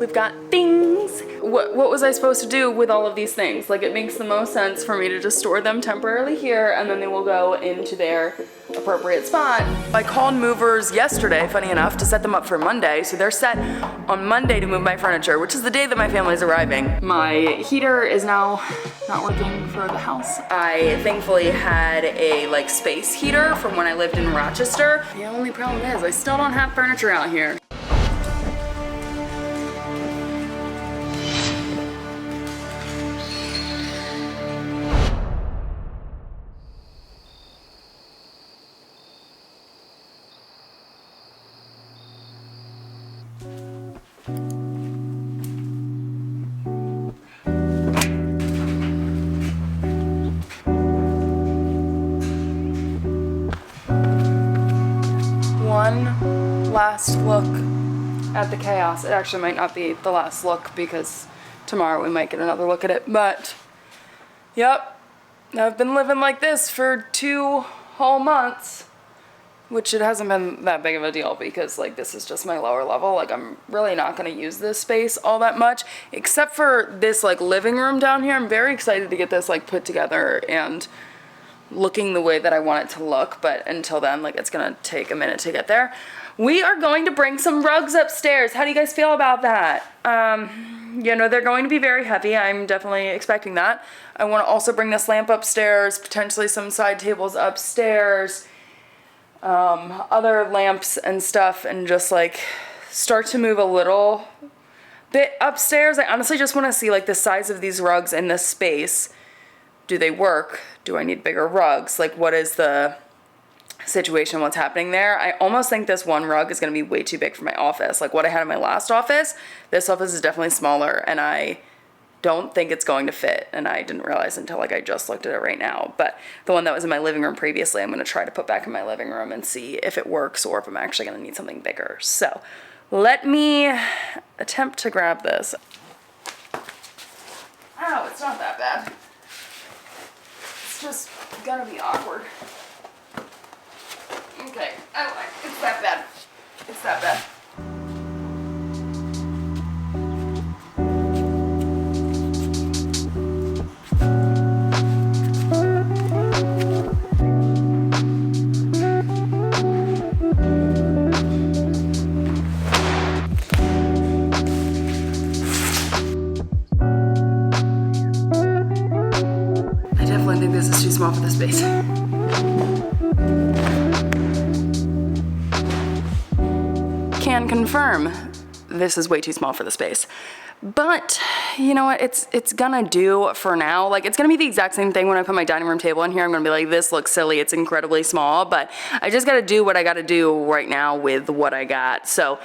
We've got things. What was I supposed to do with all of these things? Like, it makes the most sense for me to just store them temporarily here and then they will go into their appropriate spot. I called movers yesterday, funny enough, to set them up for Monday. So they're set on Monday to move my furniture, which is the day that my family's arriving. My heater is now not working for the house. I thankfully had a like space heater from when I lived in Rochester. The only problem is I still don't have furniture out here. One last look at the chaos. It actually might not be the last look because tomorrow we might get another look at it, but yep, I've been living like this for 2 whole months, which it hasn't been that big of a deal because like this is just my lower level. Like I'm really not gonna use this space all that much except for this like living room down here. I'm very excited to get this like put together and looking the way that I want it to look, but until then, like it's gonna take a minute to get there. We are going to bring some rugs upstairs. How do you guys feel about that? You know, they're going to be very heavy. I'm definitely expecting that. I want to also bring this lamp upstairs, potentially some side tables upstairs, other lamps and stuff, and just like start to move a little bit upstairs. I honestly just want to see like the size of these rugs in this space. Do they work? Do I need bigger rugs? Like, what is the situation? What's happening there? I almost think this one rug is going to be way too big for my office. Like what I had in my last office, this office is definitely smaller and I don't think it's going to fit. And I didn't realize until like I just looked at it right now. But the one that was in my living room previously, I'm going to try to put back in my living room and see if it works or if I'm actually going to need something bigger. So let me attempt to grab this. Oh, it's not that bad. It's just gonna be awkward. Okay, it's that bad. It's that bad. I definitely think this is too small for this space. Can confirm this is way too small for the space, but you know what, it's gonna do for now. Like it's gonna be the exact same thing when I put my dining room table in here. I'm gonna be like, this looks silly, it's incredibly small, but I just gotta do what I gotta do right now with what I got. So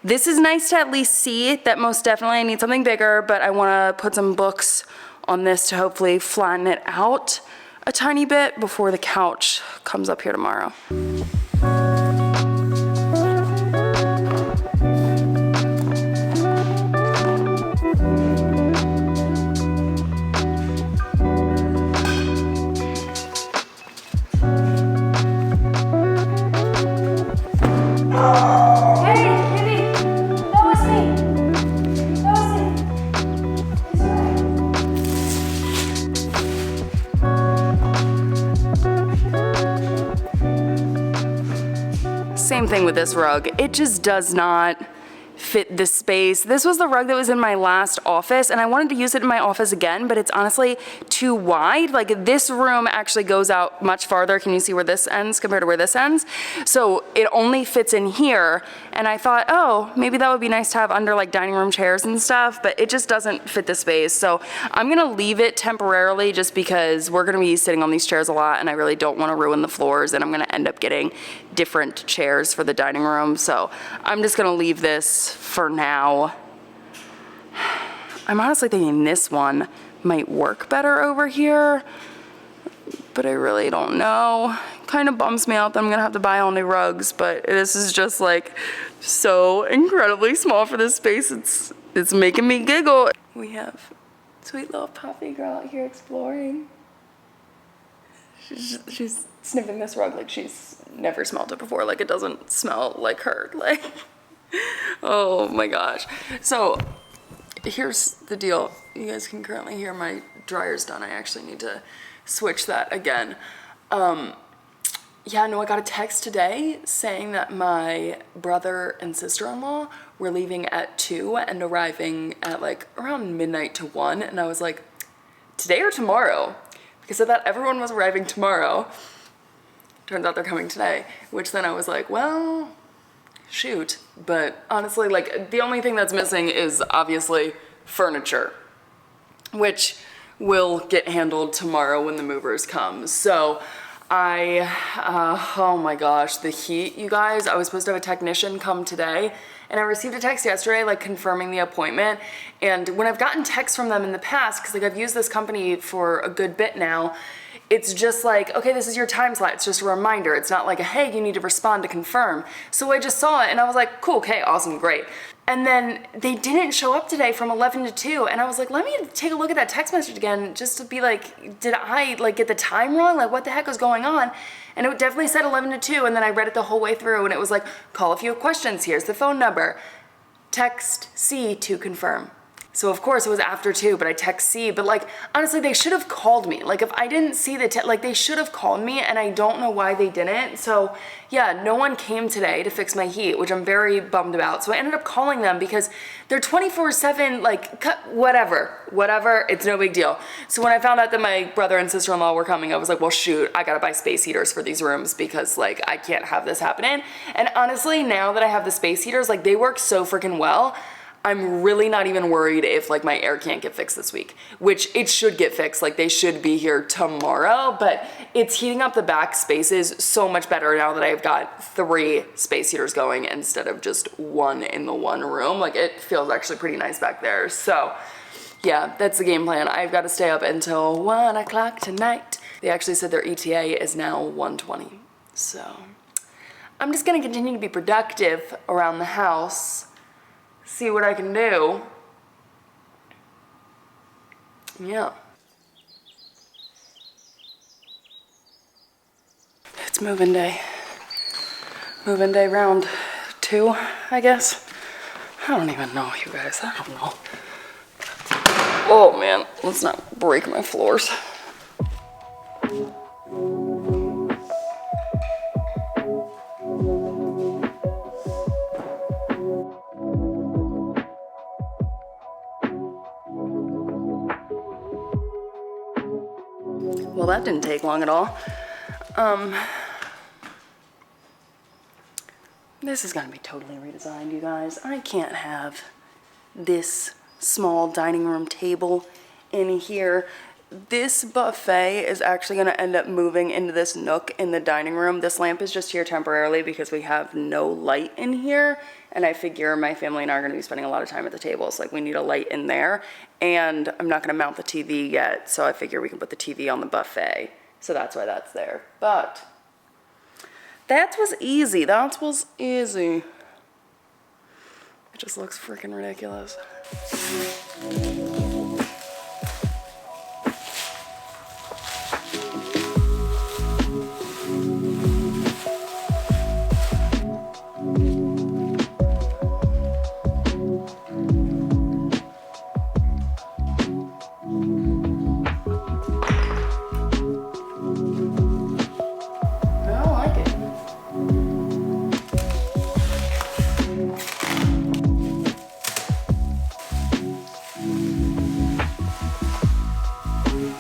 this is nice to at least see that most definitely I need something bigger, but I wanna put some books on this to hopefully flatten it out a tiny bit before the couch comes up here tomorrow. Same thing with this rug. It just does not fit this space. This was the rug that was in my last office and I wanted to use it in my office again, but it's honestly too wide. Like this room actually goes out much farther. Can you see where this ends compared to where this ends? So it only fits in here and I thought, oh, maybe that would be nice to have under like dining room chairs and stuff, but it just doesn't fit the space. So I'm gonna leave it temporarily just because we're gonna be sitting on these chairs a lot and I really don't wanna ruin the floors and I'm gonna end up getting different chairs for the dining room. So I'm just gonna leave this for now. I'm honestly thinking this one might work better over here, but I really don't know. Kind of bums me out that I'm gonna have to buy all new rugs, but this is just like so incredibly small for this space. It's making me giggle. We have sweet little puppy girl out here exploring. She's sniffing this rug like she's never smelled it before. Like it doesn't smell like her. Like, oh my gosh. So here's the deal. You guys can currently hear my dryer's done. I actually need to switch that again. Yeah, no, I got a text today saying that my brother and sister-in-law were leaving at 2 and arriving at like around midnight to 1. And I was like, today or tomorrow? Because I thought everyone was arriving tomorrow. Turns out they're coming today, which then I was like, well, shoot. But honestly, like the only thing that's missing is obviously furniture, which will get handled tomorrow when the movers come. So oh my gosh, the heat, you guys. I was supposed to have a technician come today, and I received a text yesterday like confirming the appointment. And when I've gotten texts from them in the past, because like I've used this company for a good bit now, it's just like, okay, this is your time slot. It's just a reminder. It's not like a, hey, you need to respond to confirm. So I just saw it and I was like, cool, okay, awesome, great. And then they didn't show up today from 11 to 2. And I was like, let me take a look at that text message again just to be like, did I like get the time wrong? Like what the heck was going on? And it definitely said 11 to 2. And then I read it the whole way through and it was like, call if you have questions. Here's the phone number. Text C to confirm. So of course it was after 2, but I text C, but like, honestly, they should have called me. Like if I didn't see the like they should have called me and I don't know why they didn't. So yeah, no one came today to fix my heat, which I'm very bummed about. So I ended up calling them because they're 24/7, like whatever, it's no big deal. So when I found out that my brother and sister-in-law were coming, I was like, well, shoot, I gotta buy space heaters for these rooms because like I can't have this happening. And honestly, now that I have the space heaters, like they work so freaking well. I'm really not even worried if like my air can't get fixed this week, which it should get fixed. Like they should be here tomorrow, but it's heating up the back spaces so much better now that I've got 3 space heaters going instead of just 1 in the one room. Like it feels actually pretty nice back there. So yeah, that's the game plan. I've got to stay up until 1 o'clock tonight. They actually said their ETA is now 1:20. So I'm just gonna continue to be productive around the house. See what I can do. Yeah. It's moving day. Moving day round 2, I guess. I don't even know, you guys. I don't know. Oh man, let's not break my floors. Well, that didn't take long at all. This is gonna be totally redesigned, you guys. I can't have this small dining room table in here. This buffet is actually gonna end up moving into this nook in the dining room. This lamp is just here temporarily because we have no light in here. And I figure my family and I are gonna be spending a lot of time at the tables. Like we need a light in there. And I'm not gonna mount the TV yet. So I figure we can put the TV on the buffet. So that's why that's there. But that was easy. That was easy. It just looks freaking ridiculous.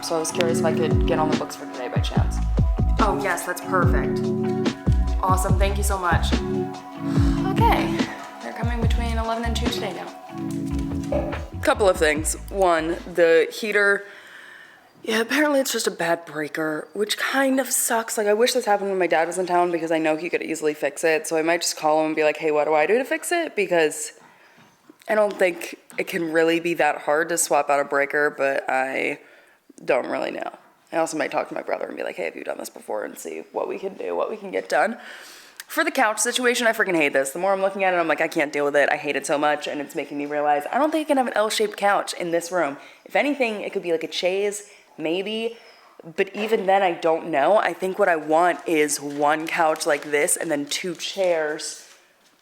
So I was curious if I could get on the books for today by chance. Oh yes, that's perfect. Awesome, thank you so much. Okay, they're coming between 11 and 2 today now. Couple of things. One, the heater, yeah, apparently it's just a bad breaker, which kind of sucks. Like I wish this happened when my dad was in town because I know he could easily fix it. So I might just call him and be like, hey, what do I do to fix it? Because I don't think it can really be that hard to swap out a breaker, but I don't really know. I also might talk to my brother and be like, hey, have you done this before, and see what we can do, what we can get done. For the couch situation, I freaking hate this. The more I'm looking at it, I'm like, I can't deal with it. I hate it so much, and it's making me realize I don't think I can have an L-shaped couch in this room. If anything, it could be like a chaise, maybe, but even then, I don't know. I think what I want is one couch like this and then 2 chairs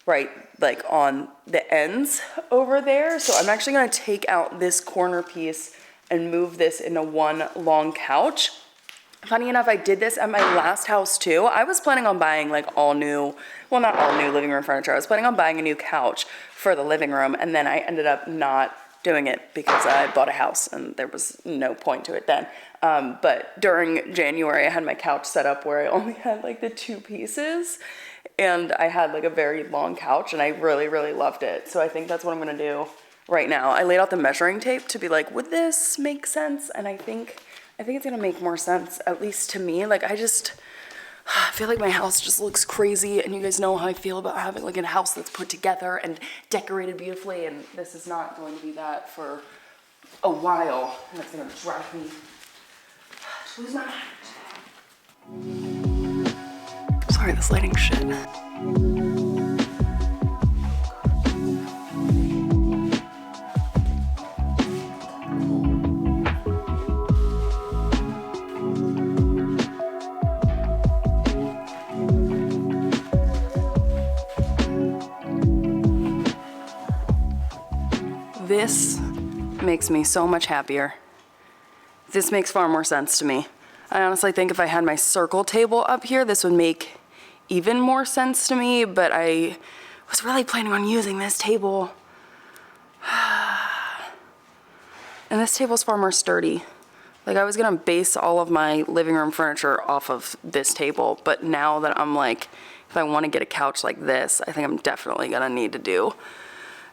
right like on the ends over there. So I'm actually gonna take out this corner piece and move this into one long couch. Funny enough, I did this at my last house too. I was planning on buying like all new, well, not all new living room furniture. I was planning on buying a new couch for the living room, and then I ended up not doing it because I bought a house and there was no point to it then. But during January, I had my couch set up where I only had like the 2 pieces, and I had like a very long couch, and I really, really loved it. So I think that's what I'm gonna do right now. I laid out the measuring tape to be like, would this make sense? And I think it's gonna make more sense, at least to me. Like I feel like my house just looks crazy, and you guys know how I feel about having like a house that's put together and decorated beautifully, and this is not going to be that for a while, and it's gonna drive me to lose my mind. Sorry, this lighting shit. This makes me so much happier. This makes far more sense to me. I honestly think if I had my circle table up here, this would make even more sense to me, but I was really planning on using this table. And this table's far more sturdy. Like I was gonna base all of my living room furniture off of this table, but now that I'm like, if I wanna get a couch like this, I think I'm definitely gonna need to do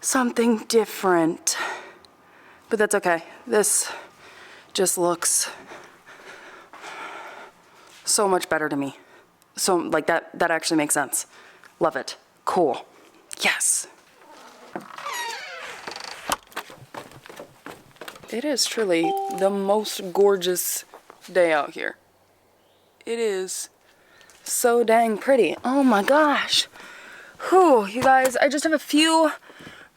something different. But that's okay. This just looks so much better to me. So like that actually makes sense. Love it. Cool. Yes. It is truly the most gorgeous day out here. It is so dang pretty. Oh my gosh. Whew, you guys, I just have a few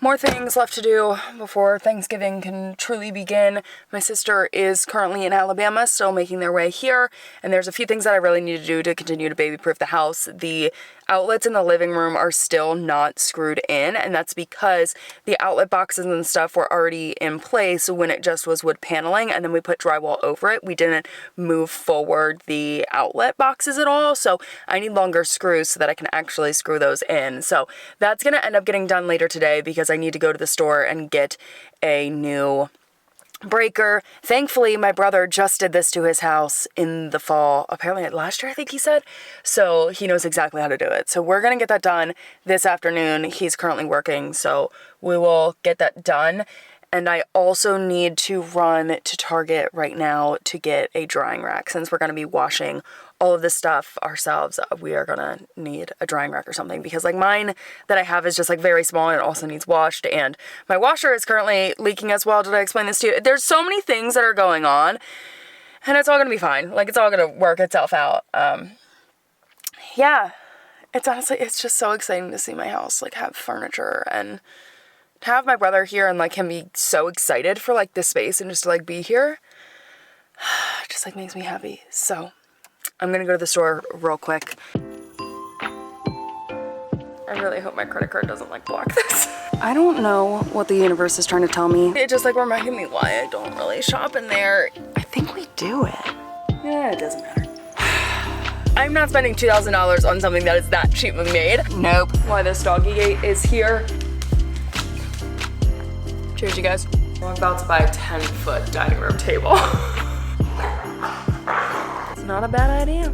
more things left to do before Thanksgiving can truly begin. My sister is currently in Alabama, still making their way here, and there's a few things that I really need to do to continue to baby-proof the house. The outlets in the living room are still not screwed in, and that's because the outlet boxes and stuff were already in place when it just was wood paneling, and then we put drywall over it. We didn't move forward the outlet boxes at all, so I need longer screws so that I can actually screw those in. So that's gonna end up getting done later today because I need to go to the store and get a new breaker. Thankfully, my brother just did this to his house in the fall, apparently last year, I think he said. So he knows exactly how to do it. So we're gonna get that done this afternoon. He's currently working, so we will get that done. And I also need to run to Target right now to get a drying rack. Since we're gonna be washing all of this stuff ourselves, we are gonna need a drying rack or something, because like mine that I have is just like very small and it also needs washed, and my washer is currently leaking as well. Did I explain this to you? There's so many things that are going on, and it's all gonna be fine. Like it's all gonna work itself out. Yeah, it's honestly, it's just so exciting to see my house like have furniture, and to have my brother here and like him be so excited for like this space and just to like be here, just like makes me happy. So I'm gonna go to the store real quick. I really hope my credit card doesn't like block this. I don't know what the universe is trying to tell me. It just like reminded me why I don't really shop in there. I think we do it. Yeah, it doesn't matter. I'm not spending $2,000 on something that is that cheaply made. Nope. Why this doggy gate is here. Cheers, you guys. I'm about to buy a 10-foot dining room table. It's not a bad idea.